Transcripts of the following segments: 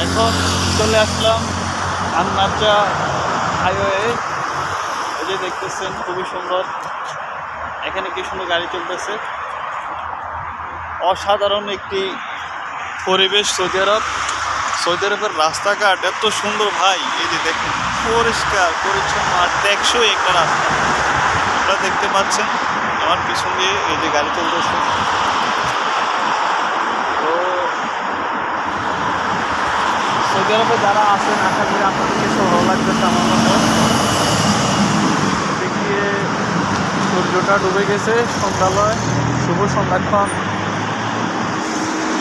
এখন চলে আসলাম আন্নাচা হাইওয়ে। এই যে দেখতেছেন খুবই সুন্দর, এখানে কি সুন্দর গাড়ি চলতেছে। অসাধারণ একটি পরিবেশ সৌদি আরব। সৌদি আরবের রাস্তাঘাট এত সুন্দর ভাই, এই যে দেখুন পরিষ্কার পরিচ্ছন্ন আর টেকসই একটা রাস্তা। আপনারা দেখতে পাচ্ছেন আমার পিছন দিয়ে এই যে গাড়ি চলতেছে। তো সৌদি আরবে যারা আছেন আশা করি আপনাদের কিছু ভালো লাগতেছে আমার মতো। দেখিয়ে সূর্যটা ডুবে গেছে, সন্ধ্যালয়, শুভ সন্ধ্যাক্ষণ,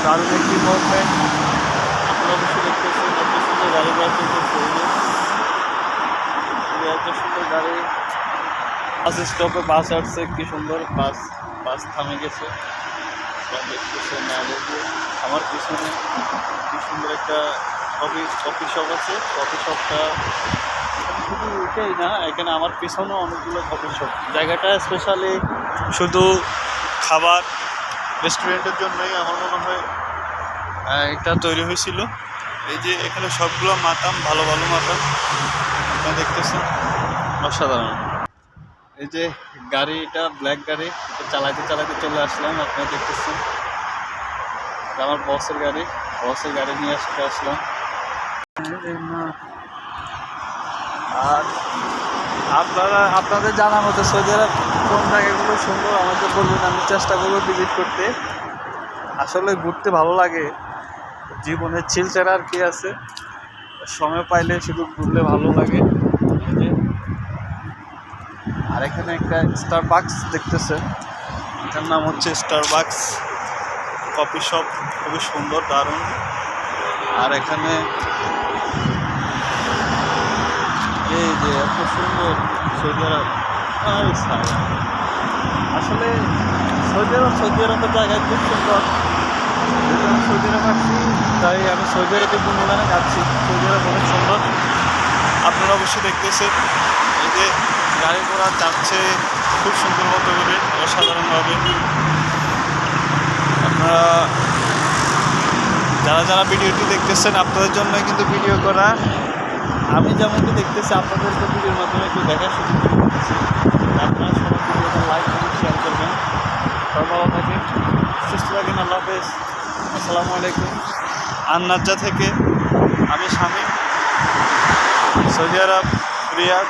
দারুণ একটি মুভমেন্ট। আপনারা অবশ্যই দেখতেছেন এত সুন্দর গাড়ি ঘোড়া চলতেছে। এত সুন্দর গাড়ি, বাস স্টপে বাস আসছে, কি সুন্দর বাস থামে গেছে। দেখতেছেন আমার পিছনে কি সুন্দর একটা কফি শপ আছে। কফি শপটা শুধু এটাই না, এখানে আমার পিছনেও অনেকগুলো কফি শপ। জায়গাটা স্পেশালি শুধু খাবার রেস্টুরেন্টের জন্যই আমার মনে হয় এটা তৈরি হয়েছিল। এই যে এখানে সবগুলো মাতাম, ভালো ভালো মাতাম আপনারা দেখতেছেন, অসাধারণ। এই যে গাড়িটা ব্ল্যাক গাড়ি, এটা চালাইতে চালাইতে চলে আসলাম। আপনারা দেখতেছেন আমার বসের গাড়ি নিয়ে আসলাম। আর আপনাদের জানার মতো সৌদি আরব কোন জায়গাগুলো সুন্দর আমাদের বলবেন, আমি চেষ্টা করবো ভিজিট করতে। আসলে ঘুরতে ভালো লাগে, জীবনের ছিলচারা আর কি আছে, সময় পাইলে শুধু ঘুরলে ভালো লাগে। আর এখানে একটা স্টারবাকস দেখতেছেন, এটার নাম হচ্ছে স্টারবাকস কফি শপ, খুবই সুন্দর দারুণ। আর এখানে এই যে এত সুন্দর সৌদি আরব, আসলে সৌদি আরবের জায়গায় খুব সুন্দর। আমি সৌদি আরব আসছি, তাই আমি সৌদি আরবের গুণগানে যাচ্ছি। সৌদি আরব অনেক সুন্দর, আপনারা অবশ্যই দেখতেছেন। এই যে গাড়ি ঘোড়া যাচ্ছে খুব সুন্দর মতো করে, অসাধারণভাবে। আপনারা যারা ভিডিওটি দেখতেছেন আপনাদের জন্য কিন্তু ভিডিও করা। আমি যেমনটি দেখতেছি আপনাদেরকে ভিডিওর মাধ্যমে একটু দেখা শুরু করতেছি। আপনারা সবাই ভিডিওটা লাইক করবেন, শেয়ার করবেন। সবাই ভালো থাকেন, সুস্থ থাকেন। আল্লাহ হাফেজ, আসসালামু আলাইকুম। আন্নাচা থেকে আমি শামীম, সৌদি আরব, রিয়াদ।